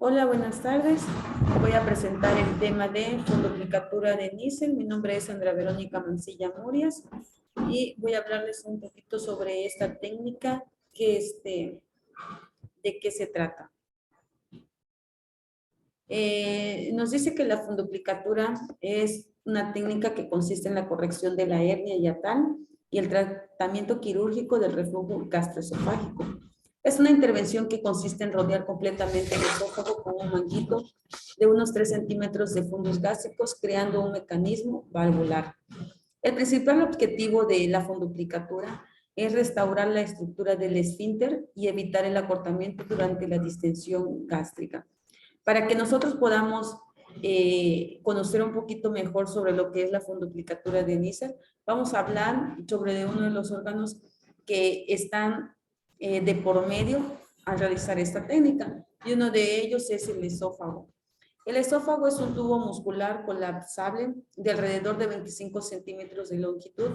Hola, buenas tardes. Voy a presentar el tema de fundoplicatura de nísel. Mi nombre es Andrea Verónica Mancilla Murias y voy a hablarles un poquito sobre esta técnica de qué se trata. Nos dice que la fundoplicatura es una técnica que consiste en la corrección de la hernia hiatal y el tratamiento quirúrgico del reflujo gastroesofágico. Es una intervención que consiste en rodear completamente el esófago con un manguito de unos 3 centímetros de fundus gástricos, creando un mecanismo valvular. El principal objetivo de la fundoplicatura es restaurar la estructura del esfínter y evitar el acortamiento durante la distensión gástrica. Para que nosotros podamos conocer un poquito mejor sobre lo que es la fundoplicatura de Neisser, vamos a hablar sobre uno de los órganos que están de por medio al realizar esta técnica, y uno de ellos es el esófago. El esófago es un tubo muscular colapsable de alrededor de 25 centímetros de longitud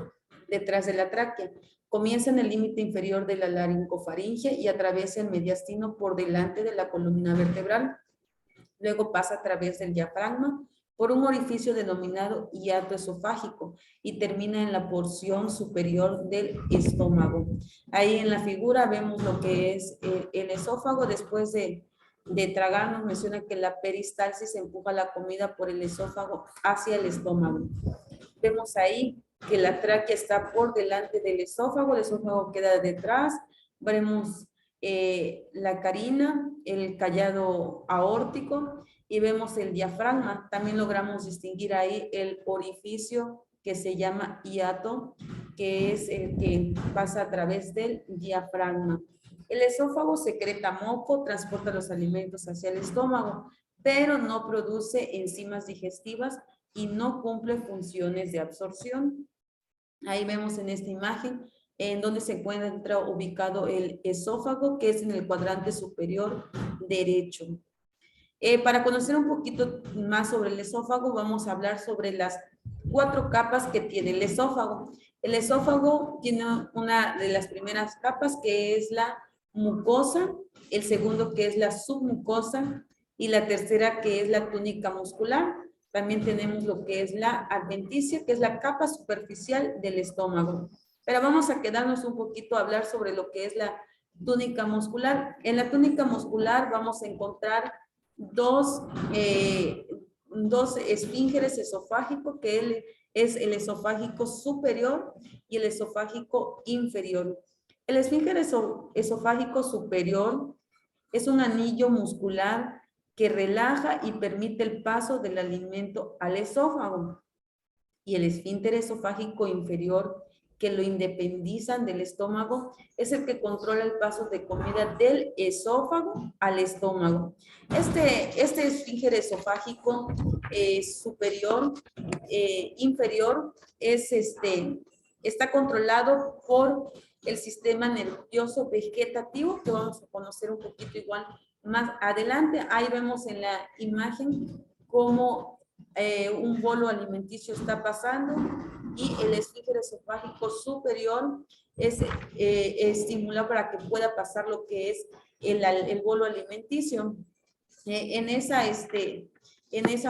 detrás de la tráquea. Comienza en el límite inferior de la laringofaringe y atraviesa el mediastino por delante de la columna vertebral. Luego pasa a través del diafragma por un orificio denominado hiato esofágico y termina en la porción superior del estómago. Ahí en la figura vemos lo que es el esófago. Después de tragar, nos menciona que la peristalsis empuja la comida por el esófago hacia el estómago. Vemos ahí que la tráquea está por delante del esófago, el esófago queda detrás. Vemos la carina, el callado aórtico y vemos el diafragma. También logramos distinguir ahí el orificio que se llama hiato, que es el que pasa a través del diafragma. El esófago secreta moco, transporta los alimentos hacia el estómago, pero no produce enzimas digestivas y no cumple funciones de absorción. Ahí vemos en esta imagen en donde se encuentra ubicado el esófago, que es en el cuadrante superior derecho. Para conocer un poquito más sobre el esófago, vamos a hablar sobre las 4 capas que tiene el esófago. El esófago tiene una de las primeras capas, que es la mucosa, el segundo, que es la submucosa, y la tercera, que es la túnica muscular. También tenemos lo que es la adventicia, que es la capa superficial del estómago. Pero vamos a quedarnos un poquito a hablar sobre lo que es la túnica muscular. En la túnica muscular vamos a encontrar dos esfínteres esofágicos, que es el esofágico superior y el esofágico inferior. El esfínter esofágico superior es un anillo muscular que relaja y permite el paso del alimento al esófago. Y el esfínter esofágico inferior, que lo independizan del estómago, es el que controla el paso de comida del esófago al estómago. Este esfínter esofágico superior, inferior, está controlado por el sistema nervioso vegetativo, que vamos a conocer un poquito igual más adelante. Ahí vemos en la imagen cómo un bolo alimenticio está pasando y el esfínter esofágico superior es estimulado para que pueda pasar lo que es el bolo alimenticio. En esa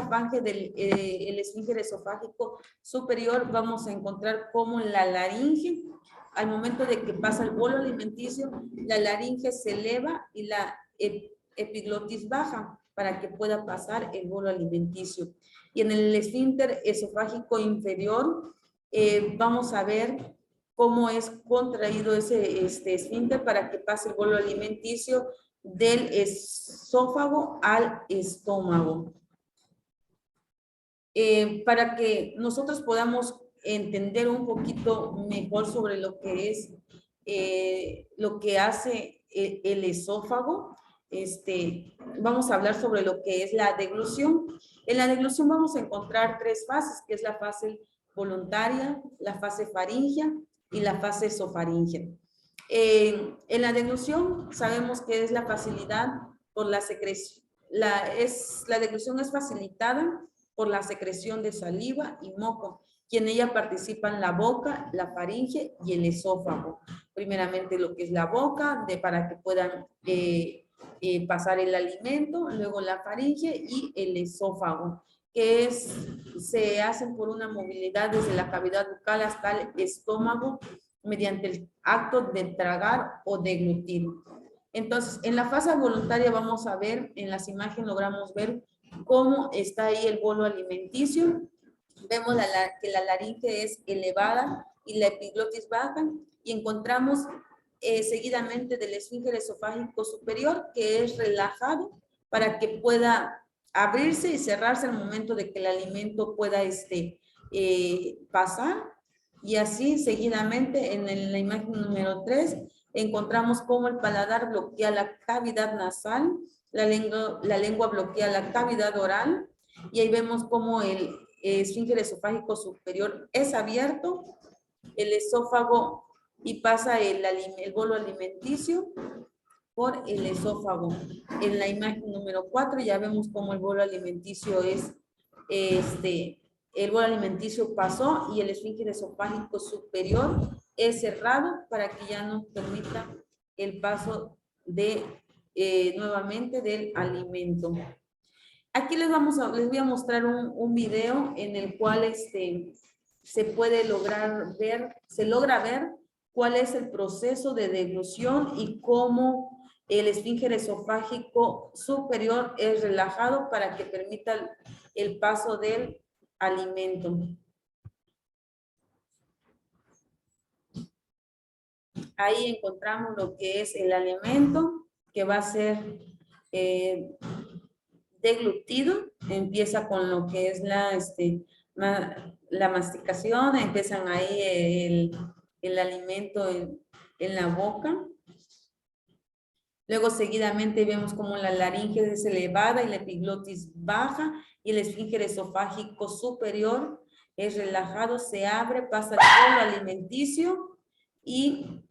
falange del el esfínter esofágico superior vamos a encontrar como la laringe, al momento de que pasa el bolo alimenticio, la laringe se eleva y la epiglotis baja para que pueda pasar el bolo alimenticio. Y en el esfínter esofágico inferior vamos a ver cómo es contraído ese esfínter para que pase el bolo alimenticio del esófago al estómago. Para que nosotros podamos entender un poquito mejor sobre lo que es lo que hace el esófago, vamos a hablar sobre lo que es la deglución. En la deglución vamos a encontrar 3 fases, que es la fase voluntaria, la fase faríngea y la fase esofaríngea. En la deglución sabemos que es la facilidad por la secreción. La deglución es facilitada por la secreción de saliva y moco, y en ella participan la boca, la faringe y el esófago. Primeramente lo que es la boca, para que puedan pasar el alimento, luego la faringe y el esófago, que se hacen por una movilidad desde la cavidad bucal hasta el estómago mediante el acto de tragar o deglutir. Entonces, en la fase voluntaria vamos a ver, en las imágenes logramos ver cómo está ahí el bolo alimenticio. Vemos que la laringe es elevada y la epiglotis baja, y encontramos seguidamente del esfínter esofágico superior, que es relajado para que pueda abrirse y cerrarse al momento de que el alimento pueda pasar. Y así seguidamente en la imagen número 3 encontramos cómo el paladar bloquea la cavidad nasal, la lengua bloquea la cavidad oral, y ahí vemos cómo el esfínter esofágico superior es abierto, el esófago, y pasa el bolo alimenticio por el esófago. En la imagen número 4 ya vemos cómo el bolo alimenticio el bolo alimenticio pasó y el esfínter esofágico superior es cerrado para que ya no permita el paso nuevamente del alimento. Aquí les voy a mostrar un video en el cual se logra ver cuál es el proceso de deglución y cómo el esfínter esofágico superior es relajado para que permita el paso del alimento. Ahí encontramos lo que es el alimento que va a ser deglutido. Empieza con lo que es la masticación, empiezan ahí el alimento en la boca. Luego seguidamente vemos como la laringe es elevada y la epiglotis baja y el esfínter esofágico superior es relajado, se abre, pasa el bolo alimenticio, y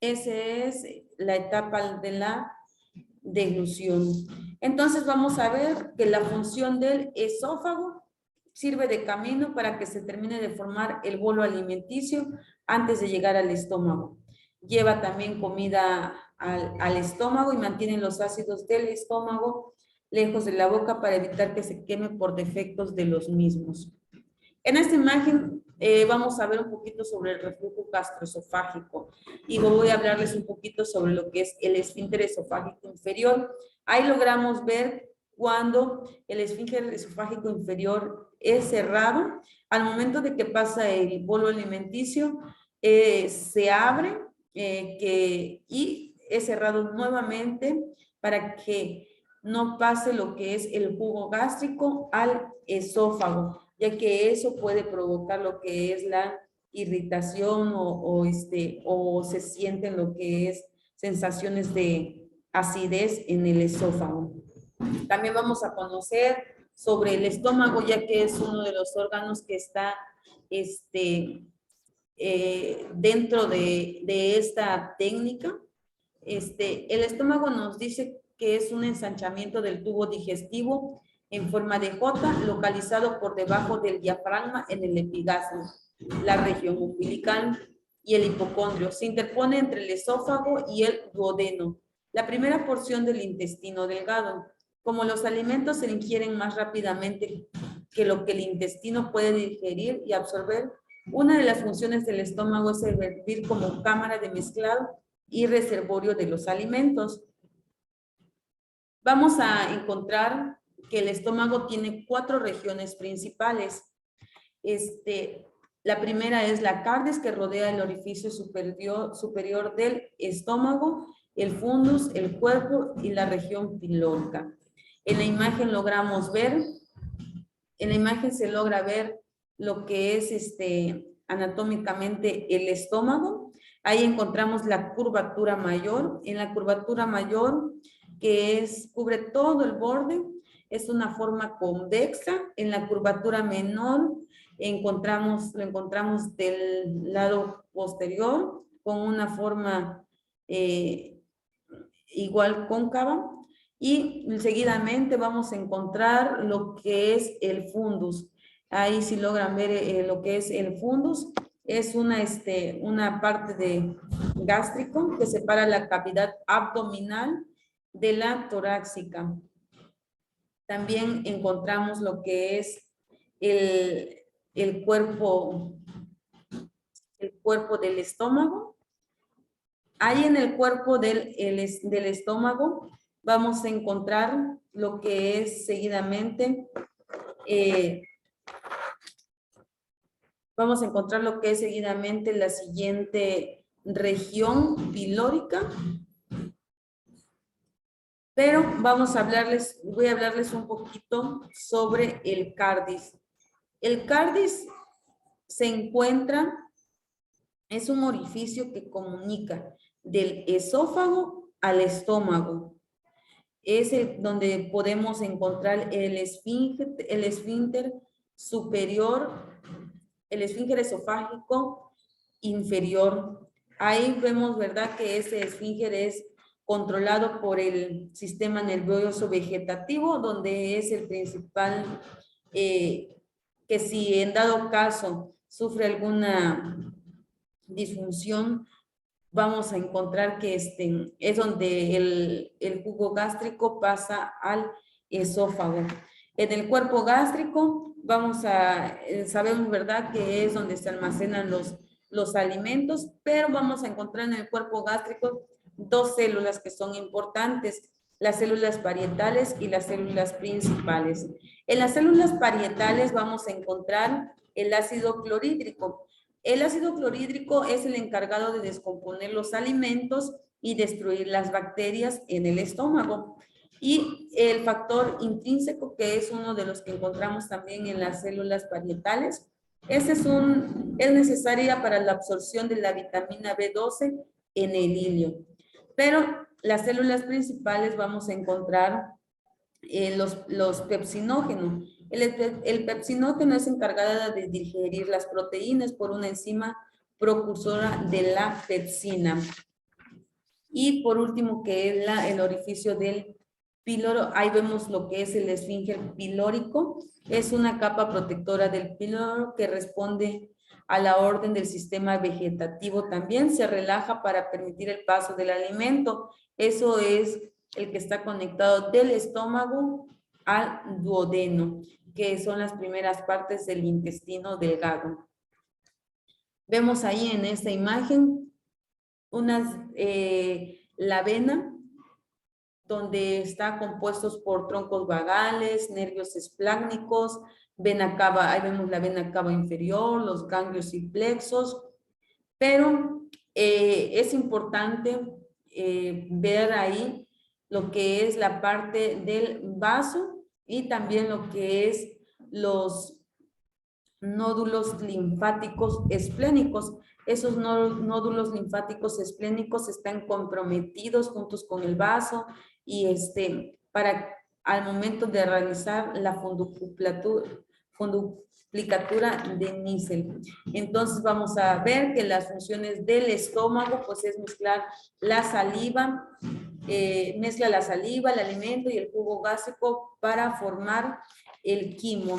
esa es la etapa de la deglución. Entonces vamos a ver que la función del esófago sirve de camino para que se termine de formar el bolo alimenticio antes de llegar al estómago. Lleva también comida al estómago y mantiene los ácidos del estómago lejos de la boca para evitar que se queme por defectos de los mismos. En esta imagen vamos a ver un poquito sobre el reflujo gastroesofágico y voy a hablarles un poquito sobre lo que es el esfínter esofágico inferior. Ahí logramos ver cuando el esfínter esofágico inferior es cerrado, al momento de que pasa el bolo alimenticio, se abre y es cerrado nuevamente para que no pase lo que es el jugo gástrico al esófago, ya que eso puede provocar lo que es la irritación o se sienten lo que es sensaciones de acidez en el esófago. También vamos a conocer sobre el estómago, ya que es uno de los órganos que está dentro de esta técnica. El estómago nos dice que es un ensanchamiento del tubo digestivo en forma de J, localizado por debajo del diafragma en el epigastrio, la región umbilical y el hipocondrio. Se interpone entre el esófago y el duodeno, la primera porción del intestino delgado. Como los alimentos se ingieren más rápidamente que lo que el intestino puede digerir y absorber, una de las funciones del estómago es servir como cámara de mezclado y reservorio de los alimentos. Vamos a encontrar que el estómago tiene 4 regiones principales. La primera es la cardes, que rodea el orificio superior del estómago, el fundus, el cuerpo y la región pilórica. En la imagen se logra ver lo que es anatómicamente el estómago. Ahí encontramos la curvatura mayor. En la curvatura mayor, que cubre todo el borde, es una forma convexa. En la curvatura menor lo encontramos del lado posterior con una forma igual cóncava, y seguidamente vamos a encontrar lo que es el fundus. Ahí si logran ver lo que es el fundus, es una parte de gástrico que separa la cavidad abdominal de la torácica. También encontramos lo que es el cuerpo del estómago. Ahí en el cuerpo del estómago vamos a encontrar lo que es seguidamente la siguiente región pilórica. Pero voy a hablarles un poquito sobre el cardis. El cardis es un orificio que comunica del esófago al estómago. Es donde podemos encontrar el esfínter superior, el esfínter esofágico inferior. Ahí vemos, ¿verdad?, que ese esfínter es controlado por el sistema nervioso vegetativo, donde es el principal, que si en dado caso sufre alguna disfunción, vamos a encontrar que es donde el jugo gástrico pasa al esófago. En el cuerpo gástrico sabemos, ¿verdad?, que es donde se almacenan los alimentos, pero vamos a encontrar en el cuerpo gástrico dos células que son importantes, las células parietales y las células principales. En las células parietales vamos a encontrar el ácido clorhídrico. El ácido clorhídrico es el encargado de descomponer los alimentos y destruir las bacterias en el estómago. Y el factor intrínseco, que es uno de los que encontramos también en las células parietales, es necesaria para la absorción de la vitamina B12 en el hilio. Pero las células principales vamos a encontrar los pepsinógenos. El pepsinógeno es encargada de digerir las proteínas por una enzima precursora de la pepsina. Y por último, que es el orificio del píloro. Ahí vemos lo que es el esfínter pilórico. Es una capa protectora del píloro que responde a la orden del sistema vegetativo. También se relaja para permitir el paso del alimento. Eso es el que está conectado del estómago al duodeno, que son las primeras partes del intestino delgado. Vemos ahí en esta imagen la vena, donde está compuestos por troncos vagales, nervios esplácnicos, vena cava, ahí vemos la vena cava inferior, los ganglios y plexos, pero es importante ver ahí lo que es la parte del vaso y también lo que es los nódulos linfáticos esplénicos. Esos nódulos linfáticos esplénicos están comprometidos juntos con el vaso y al momento de realizar la funduplicatura de Nissen. Entonces vamos a ver que las funciones del estómago pues es mezclar la saliva, mezcla la saliva, el alimento y el jugo gástrico para formar el quimo.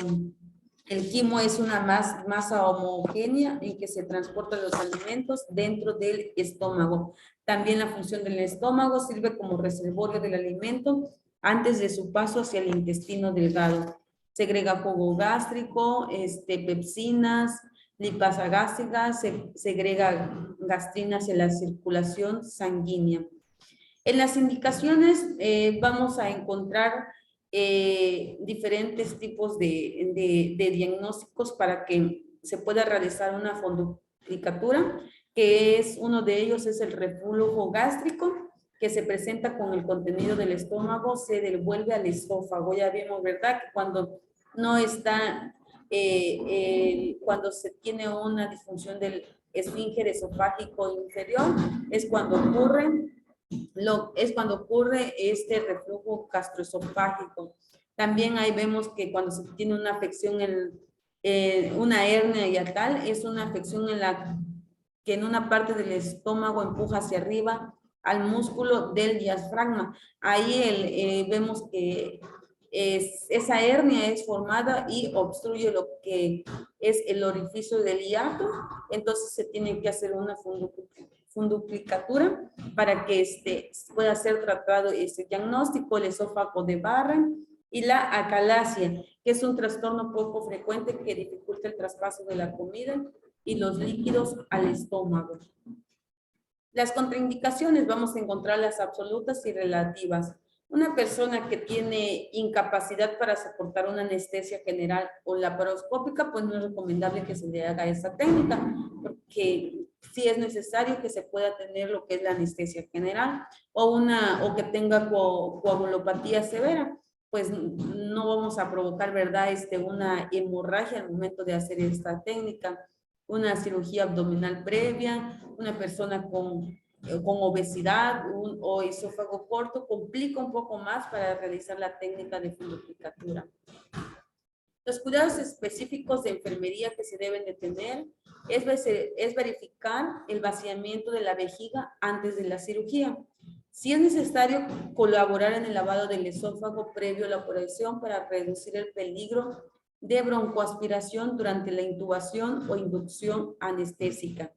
El quimo es una masa homogénea en que se transportan los alimentos dentro del estómago. También la función del estómago sirve como reservorio del alimento antes de su paso hacia el intestino delgado. Segrega jugo gástrico, pepsinas, lipasa gástrica, segrega gastrina hacia la circulación sanguínea. En las indicaciones vamos a encontrar diferentes tipos de diagnósticos para que se pueda realizar una funduplicatura, que es uno de ellos es el reflujo gástrico, que se presenta con el contenido del estómago, se devuelve al esófago. Ya vimos, ¿verdad?, que cuando no está, cuando se tiene una disfunción del esfínter esofágico inferior, es cuando ocurre este reflujo gastroesofágico. También ahí vemos que cuando se tiene una afección una hernia hiatal, es una afección que en una parte del estómago empuja hacia arriba al músculo del diafragma. Ahí vemos que esa hernia es formada y obstruye lo que es el orificio del hiato, entonces se tiene que hacer una funduplicatura para que pueda ser tratado ese diagnóstico, el esófago de Barren y la acalasia, que es un trastorno poco frecuente que dificulta el traspaso de la comida y los líquidos al estómago. Las contraindicaciones vamos a encontrar las absolutas y relativas. Una persona que tiene incapacidad para soportar una anestesia general o laparoscópica, pues no es recomendable que se le haga esa técnica, porque sí es necesario que se pueda tener lo que es la anestesia general o que tenga coagulopatía severa, pues no vamos a provocar, ¿verdad? Una hemorragia al momento de hacer esta técnica. Una cirugía abdominal previa, una persona con obesidad o esófago corto complica un poco más para realizar la técnica de funduplicatura. Los cuidados específicos de enfermería que se deben de tener es verificar el vaciamiento de la vejiga antes de la cirugía. Si es necesario colaborar en el lavado del esófago previo a la operación para reducir el peligro de broncoaspiración durante la intubación o inducción anestésica.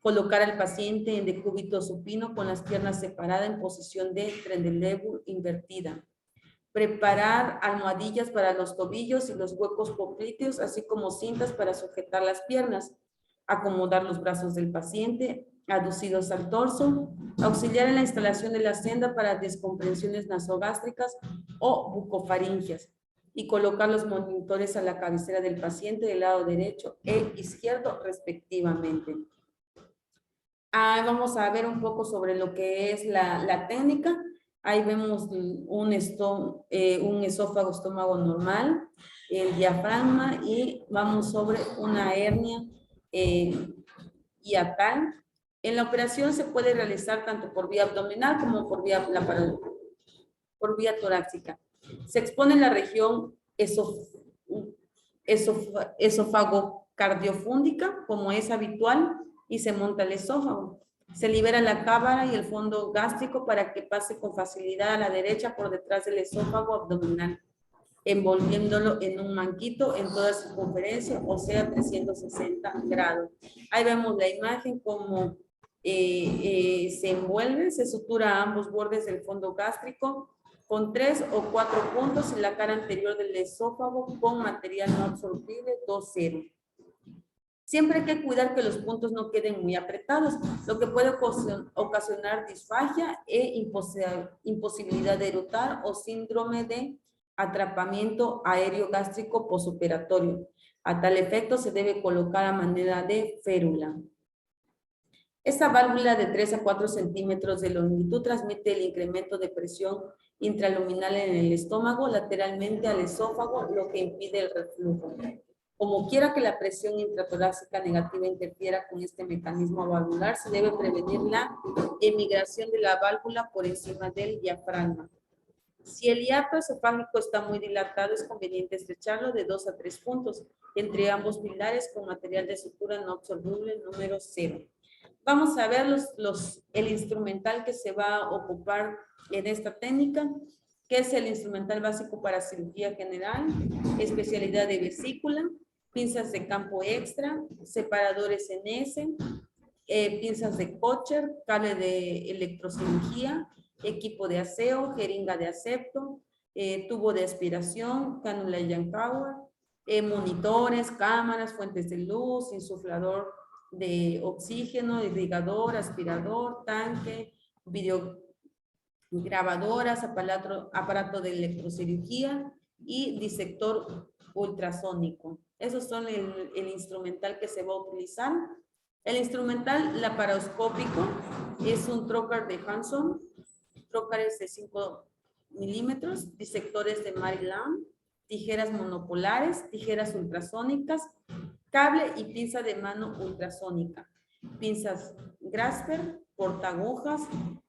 Colocar al paciente en decúbito supino con las piernas separadas en posición de Trendelenburg invertida. Preparar almohadillas para los tobillos y los huecos popliteos, así como cintas para sujetar las piernas. Acomodar los brazos del paciente, aducidos al torso. Auxiliar en la instalación de la senda para descompresiones nasogástricas o bucofaringias. Y colocar los monitores a la cabecera del paciente del lado derecho e izquierdo respectivamente. Vamos a ver un poco sobre lo que es la técnica. Ahí vemos un esófago estómago normal, el diafragma y vamos sobre una hernia hiatal. En la operación se puede realizar tanto por vía abdominal como por vía torácica. Se expone la región esofagocardiofúndica como es habitual y se monta el esófago. Se libera la cámara y el fondo gástrico para que pase con facilidad a la derecha por detrás del esófago abdominal, envolviéndolo en un manquito en toda circunferencia, o sea, 360 grados. Ahí vemos la imagen como se envuelve, se sutura a ambos bordes del fondo gástrico con 3 o 4 puntos en la cara anterior del esófago con material no absorbible 2-0. Siempre hay que cuidar que los puntos no queden muy apretados, lo que puede ocasionar disfagia e imposibilidad de eructar o síndrome de atrapamiento aéreo gástrico posoperatorio. A tal efecto se debe colocar a manera de férula. Esta válvula de 3 a 4 centímetros de longitud transmite el incremento de presión intraluminal en el estómago lateralmente al esófago, lo que impide el reflujo. Como quiera que la presión intratorácica negativa interfiera con este mecanismo valvular, se debe prevenir la emigración de la válvula por encima del diafragma. Si el hiato esofágico está muy dilatado, es conveniente estrecharlo de 2 a 3 puntos entre ambos pilares con material de sutura no absorbible número 0. Vamos a ver el instrumental que se va a ocupar en esta técnica, que es el instrumental básico para cirugía general, especialidad de vesícula, pinzas de campo extra, separadores NS, pinzas de Kocher, cable de electrocirugía, equipo de aseo, jeringa de asepto, tubo de aspiración, cánula Yankauer, monitores, cámaras, fuentes de luz, insuflador de oxígeno, irrigador, aspirador, tanque, videograbadoras, aparato de electrocirugía y disector ultrasónico. Esos son el instrumental que se va a utilizar. El instrumental laparoscópico es un trocar de Hanson, trócares de 5 milímetros, disectores de Maryland, tijeras monopolares, tijeras ultrasónicas, cable y pinza de mano ultrasónica, pinzas Grasper, portaagujas,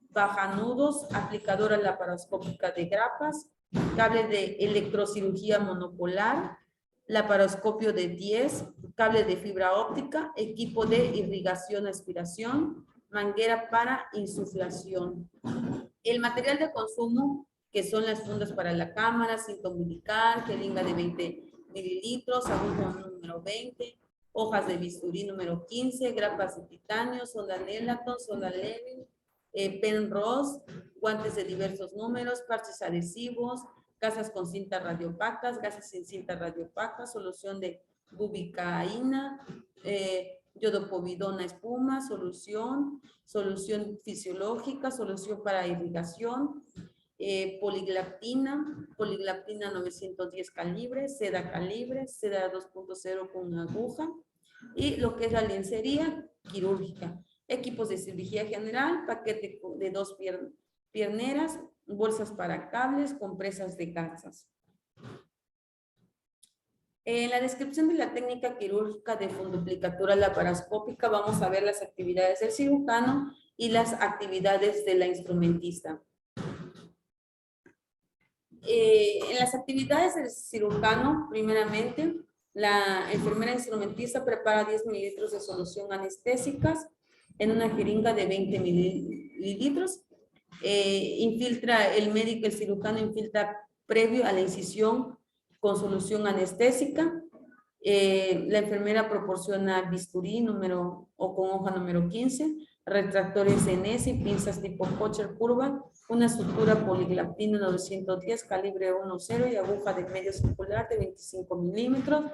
bajanudos, aplicadora laparoscópica de grapas, cable de electrocirugía monopolar, laparoscopio de 10, cable de fibra óptica, equipo de irrigación, aspiración, manguera para insuflación. El material de consumo que son las fundas para la cámara, cinta umbilical, jeringa de 20 mililitros, aguja número 20, hojas de bisturí número 15, grapas de titanio, sonda Nelaton, sonda Levin, pen Ross, guantes de diversos números, parches adhesivos, gasas con cinta radiopacas, gasas sin cinta radiopacas, solución de bubicaína, yodopovidona espuma, solución fisiológica, solución para irrigación, poliglaptina 910 calibre, seda 2.0 con aguja, y lo que es la lencería quirúrgica, equipos de cirugía general, paquete de 2 pierneras, bolsas para cables, compresas de gasas. En la descripción de la técnica quirúrgica de funduplicatura laparoscópica vamos a ver las actividades del cirujano y las actividades de la instrumentista. En las actividades del cirujano, primeramente, la enfermera instrumentista prepara 10 mililitros de solución anestésicas en una jeringa de 20 mililitros. Infiltra el médico, el cirujano infiltra previo a la incisión con solución anestésica. La enfermera proporciona bisturí con hoja número 15, retractores NS y pinzas tipo Kocher curva, una sutura poliglaptina 910 calibre 1.0 y aguja de medio circular de 25 milímetros.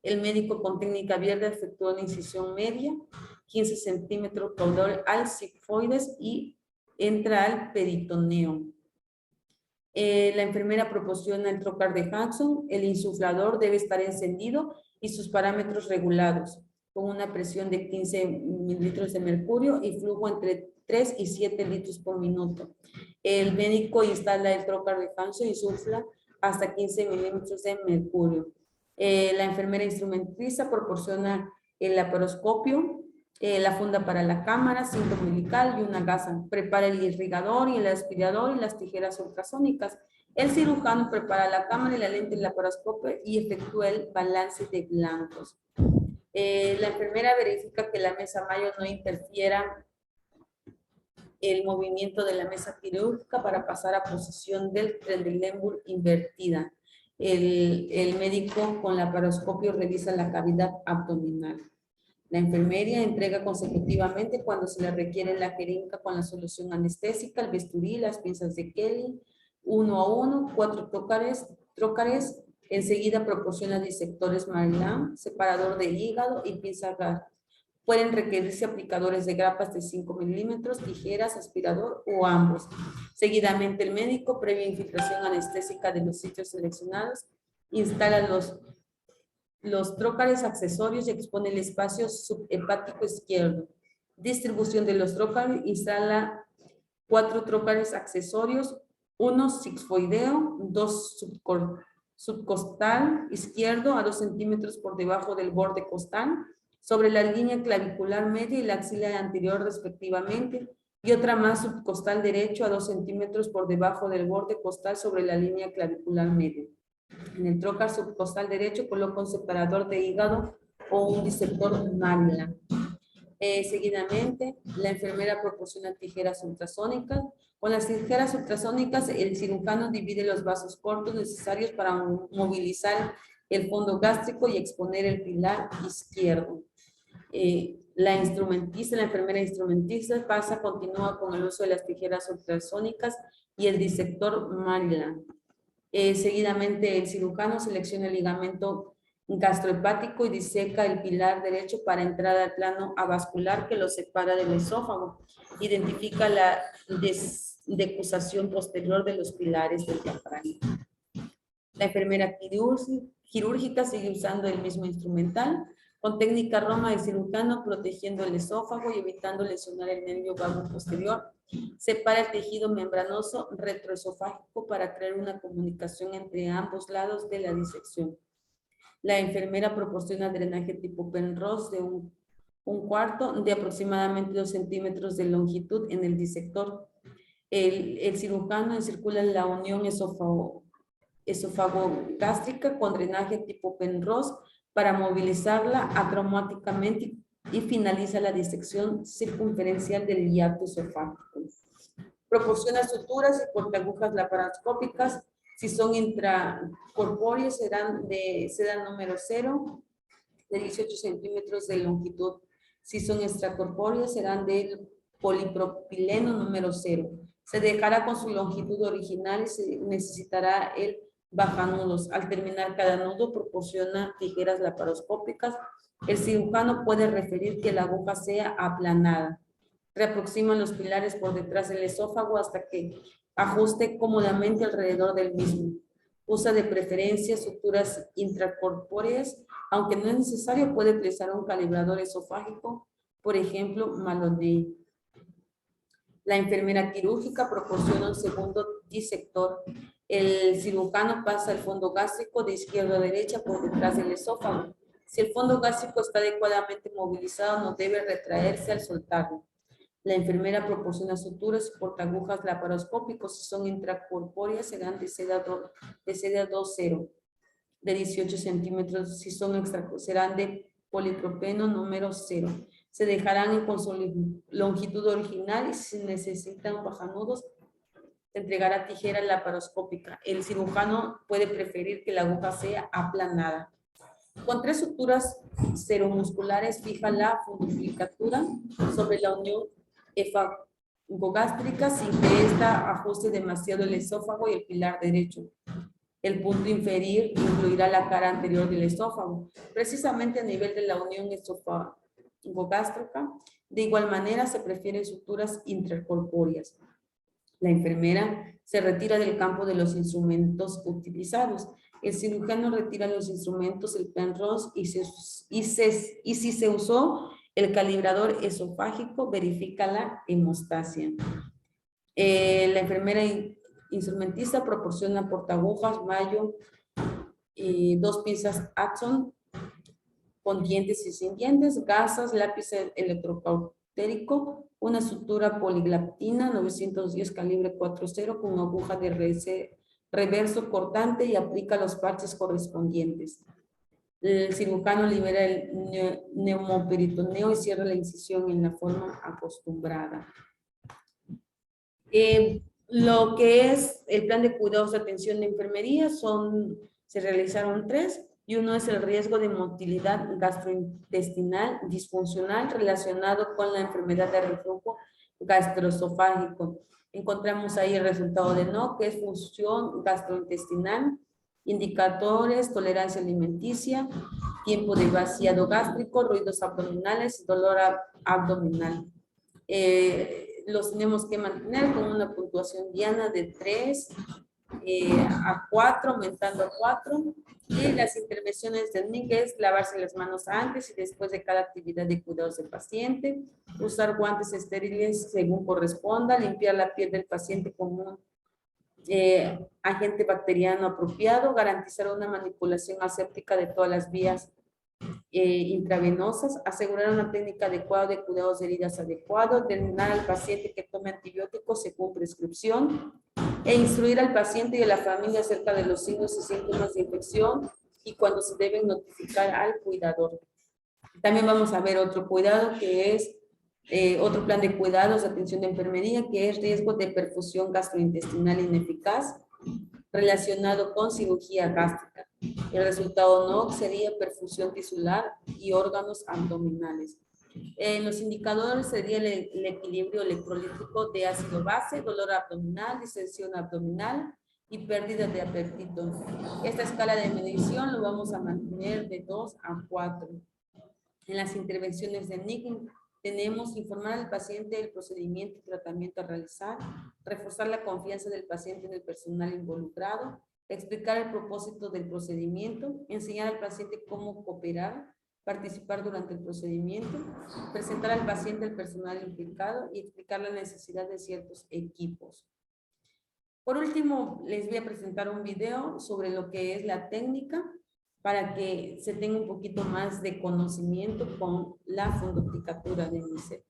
El médico con técnica abierta efectúa una incisión media, 15 centímetros caudal al sigmoides y entra al peritoneo. La enfermera proporciona el trocar de Hanson, el insuflador debe estar encendido y sus parámetros regulados, con una presión de 15 mililitros de mercurio y flujo entre 3 y 7 litros por minuto. El médico instala el trocar de Hanson y insufla hasta 15 milímetros de mercurio. La enfermera instrumentista proporciona el laparoscopio, la funda para la cámara, cinta umbilical y una gasa. Prepara el irrigador y el aspirador y las tijeras ultrasónicas. El cirujano prepara la cámara y la lente del laparoscopio y efectúa el balance de blancos. La enfermera verifica que la mesa mayo no interfiera el movimiento de la mesa quirúrgica para pasar a posición del Trendelenburg invertida. El médico con laparoscopio revisa la cavidad abdominal. La enfermería entrega consecutivamente cuando se le requiere la jeringa con la solución anestésica, el bisturí, las pinzas de Kelly, 1 a 1, 4 trócares. Enseguida proporciona disectores Maryland, separador de hígado y pinza gas. Pueden requerirse aplicadores de grapas de 5 milímetros, tijeras, aspirador o ambos. Seguidamente el médico, previa infiltración anestésica de los sitios seleccionados, instala los trócares accesorios y expone el espacio subhepático izquierdo. Distribución de los trócares, instala 4 trócares accesorios, uno sigmoideo, 2 subcostal izquierdo a 2 centímetros por debajo del borde costal, sobre la línea clavicular media y la axila anterior respectivamente, y otra más subcostal derecho a 2 centímetros por debajo del borde costal sobre la línea clavicular media. En el trocar subcostal derecho coloca un separador de hígado o un disector Maryland. Seguidamente, la enfermera proporciona tijeras ultrasónicas. Con las tijeras ultrasónicas, el cirujano divide los vasos cortos necesarios para movilizar el fondo gástrico y exponer el pilar izquierdo. La enfermera instrumentista continúa con el uso de las tijeras ultrasónicas y el disector Maryland. Seguidamente, el cirujano selecciona el ligamento gastrohepático y diseca el pilar derecho para entrar al plano avascular que lo separa del esófago. Identifica la decusación posterior de los pilares del diafragma. La enfermera quirúrgica sigue usando el mismo instrumental, con técnica Roma de cirujano, protegiendo el esófago y evitando lesionar el nervio vago posterior. Separa el tejido membranoso retroesofágico para crear una comunicación entre ambos lados de la disección. La enfermera proporciona drenaje tipo Penrose de un cuarto de aproximadamente 2 centímetros de longitud en el disector. El cirujano encircula la unión esófago-gástrica con drenaje tipo Penrose para movilizarla acromáticamente y finaliza la disección circunferencial del hiato esofágico. Proporciona suturas y portaagujas laparoscópicas. Si son intracorpóreos, serán de seda número 0, de 18 centímetros de longitud. Si son extracorpóreos, serán del polipropileno número 0. Se dejará con su longitud original y se necesitará el bajanudos. Al terminar cada nudo, proporciona tijeras laparoscópicas. El cirujano puede referir que la aguja sea aplanada. Reaproximan los pilares por detrás del esófago hasta que ajuste cómodamente alrededor del mismo. Usa de preferencia suturas intracorpóreas, aunque no es necesario, puede utilizar un calibrador esofágico, por ejemplo, Maloney. La enfermera quirúrgica proporciona un segundo disector. El cirujano pasa el fondo gástrico de izquierda a derecha por detrás del esófago. Si el fondo gástrico está adecuadamente movilizado, no debe retraerse al soltarlo. La enfermera proporciona suturas y portaagujas laparoscópicos. Si son intracorpóreas, serán de seda 2.0, de 18 centímetros. Si son serán de polipropeno número 0. Se dejarán con su longitud original y si necesitan bajanudos, se entregará tijera laparoscópica. El cirujano puede preferir que la aguja sea aplanada. Con 3 suturas seromusculares fija la fundoplicatura sobre la unión efagogástrica sin que ésta ajuste demasiado el esófago y el pilar derecho. El punto inferior incluirá la cara anterior del esófago, precisamente a nivel de la unión esofagogástrica. De igual manera, se prefieren suturas intracorpóreas. La enfermera se retira del campo de los instrumentos utilizados. El cirujano retira los instrumentos, el penrose, y si se usó el calibrador esofágico, verifica la hemostasia. La enfermera instrumentista proporciona portaagujas, mallo, 2 pinzas Axon con dientes y sin dientes, gasas, lápiz electrocautérico, una sutura poliglaptina 910 calibre 4.0 con aguja de reverso cortante y aplica los parches correspondientes. El cirujano libera el neumoperitoneo y cierra la incisión en la forma acostumbrada. Lo que es el plan de cuidados de atención de enfermería se realizaron 3, y uno es el riesgo de motilidad gastrointestinal disfuncional relacionado con la enfermedad de reflujo gastroesofágico. Encontramos ahí el resultado de NOC, que es función gastrointestinal, indicadores, tolerancia alimenticia, tiempo de vaciado gástrico, ruidos abdominales, dolor abdominal. Los tenemos que mantener con una puntuación diana de 3 a 4, aumentando a 4. Y las intervenciones del NIC es lavarse las manos antes y después de cada actividad de cuidados del paciente, usar guantes estériles según corresponda, limpiar la piel del paciente con un agente bacteriano apropiado, garantizar una manipulación aséptica de todas las vías intravenosas, asegurar una técnica adecuada de cuidados de heridas adecuado, determinar al paciente que tome antibióticos según prescripción e instruir al paciente y a la familia acerca de los signos y síntomas de infección y cuando se deben notificar al cuidador. También vamos a ver otro cuidado que es otro plan de cuidados de atención de enfermería que es riesgo de perfusión gastrointestinal ineficaz relacionado con cirugía gástrica. El resultado no sería perfusión tisular y órganos abdominales. Los indicadores sería el equilibrio electrolítico de ácido base, dolor abdominal, distensión abdominal y pérdida de apetito. Esta escala de medición lo vamos a mantener de 2 a 4. En las intervenciones de NIC tenemos informar al paciente del procedimiento y tratamiento a realizar, reforzar la confianza del paciente en el personal involucrado, explicar el propósito del procedimiento, enseñar al paciente cómo cooperar, participar durante el procedimiento, presentar al paciente el personal implicado y explicar la necesidad de ciertos equipos. Por último, les voy a presentar un video sobre lo que es la técnica para que se tenga un poquito más de conocimiento con la fundoplicatura de MICEP.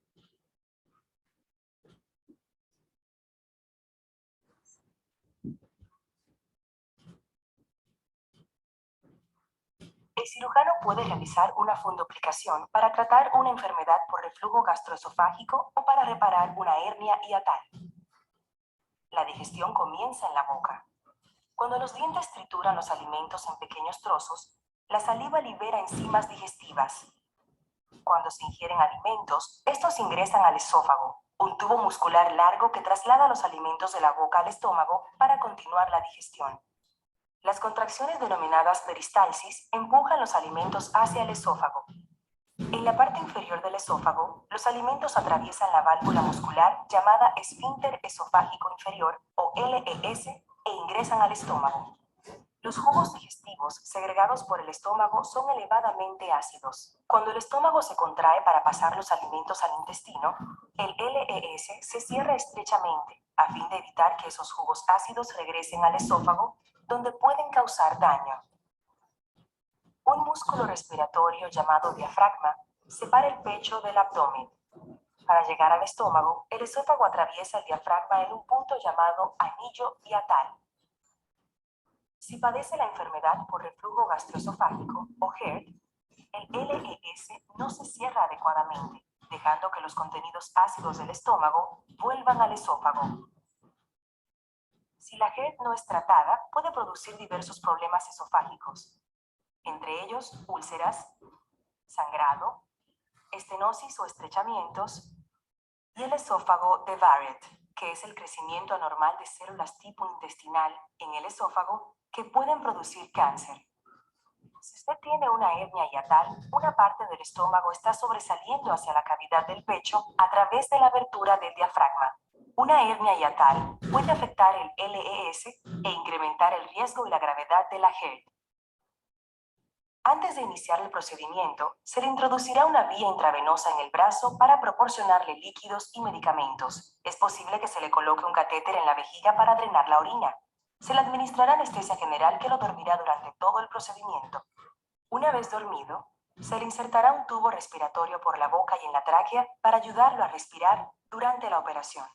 El cirujano puede realizar una fundoplicación para tratar una enfermedad por reflujo gastroesofágico o para reparar una hernia hiatal. La digestión comienza en la boca. Cuando los dientes trituran los alimentos en pequeños trozos, la saliva libera enzimas digestivas. Cuando se ingieren alimentos, estos ingresan al esófago, un tubo muscular largo que traslada los alimentos de la boca al estómago para continuar la digestión. Las contracciones denominadas peristalsis empujan los alimentos hacia el esófago. En la parte inferior del esófago, los alimentos atraviesan la válvula muscular llamada esfínter esofágico inferior o LES e ingresan al estómago. Los jugos digestivos segregados por el estómago son elevadamente ácidos. Cuando el estómago se contrae para pasar los alimentos al intestino, el LES se cierra estrechamente a fin de evitar que esos jugos ácidos regresen al esófago, donde pueden causar daño. Un músculo respiratorio llamado diafragma separa el pecho del abdomen. Para llegar al estómago, el esófago atraviesa el diafragma en un punto llamado anillo hiatal. Si padece la enfermedad por reflujo gastroesofágico o GERD, el LES no se cierra adecuadamente, dejando que los contenidos ácidos del estómago vuelvan al esófago. Si la GERD no es tratada, puede producir diversos problemas esofágicos, entre ellos úlceras, sangrado, estenosis o estrechamientos, y el esófago de Barrett, que es el crecimiento anormal de células tipo intestinal en el esófago que pueden producir cáncer. Si usted tiene una hernia hiatal, una parte del estómago está sobresaliendo hacia la cavidad del pecho a través de la abertura del diafragma. Una hernia hiatal puede afectar el LES e incrementar el riesgo y la gravedad de la GERD. Antes de iniciar el procedimiento, se le introducirá una vía intravenosa en el brazo para proporcionarle líquidos y medicamentos. Es posible que se le coloque un catéter en la vejiga para drenar la orina. Se le administrará anestesia general que lo dormirá durante todo el procedimiento. Una vez dormido, se le insertará un tubo respiratorio por la boca y en la tráquea para ayudarlo a respirar durante la operación.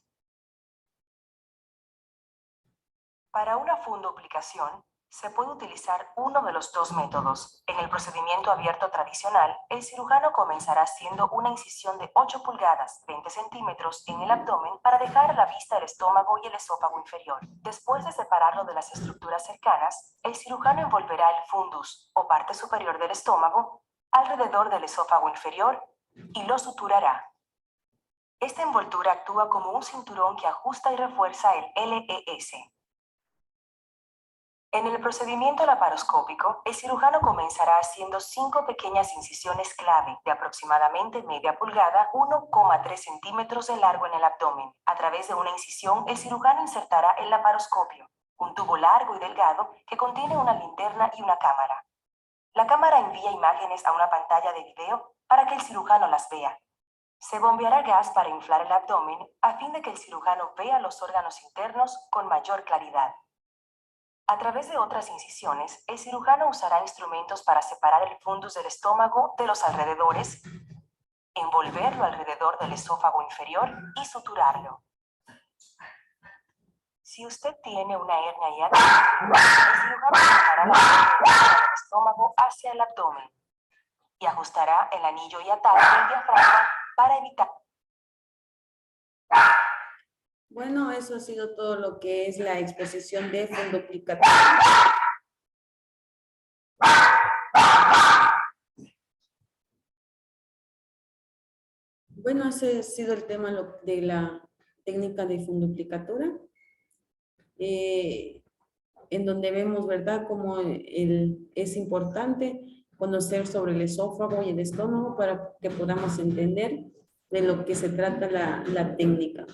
Para una fundoplicación, se puede utilizar uno de los dos métodos. En el procedimiento abierto tradicional, el cirujano comenzará haciendo una incisión de 8 pulgadas, 20 centímetros, en el abdomen para dejar a la vista el estómago y el esófago inferior. Después de separarlo de las estructuras cercanas, el cirujano envolverá el fundus, o parte superior del estómago, alrededor del esófago inferior y lo suturará. Esta envoltura actúa como un cinturón que ajusta y refuerza el LES. En el procedimiento laparoscópico, el cirujano comenzará haciendo 5 pequeñas incisiones clave de aproximadamente media pulgada, 1,3 centímetros de largo en el abdomen. A través de una incisión, el cirujano insertará el laparoscopio, un tubo largo y delgado que contiene una linterna y una cámara. La cámara envía imágenes a una pantalla de video para que el cirujano las vea. Se bombeará gas para inflar el abdomen a fin de que el cirujano vea los órganos internos con mayor claridad. A través de otras incisiones, el cirujano usará instrumentos para separar el fundus del estómago de los alrededores, envolverlo alrededor del esófago inferior y suturarlo. Si usted tiene una hernia hiatal, el cirujano bajará la parte del estómago hacia el abdomen y ajustará el anillo hiatal del diafragma para evitar. Bueno, eso ha sido todo lo que es la exposición de fundoplicatura. Bueno, ese ha sido el tema de la técnica de fundoplicatura, en donde vemos, ¿verdad?, cómo es importante conocer sobre el esófago y el estómago para que podamos entender de lo que se trata la técnica.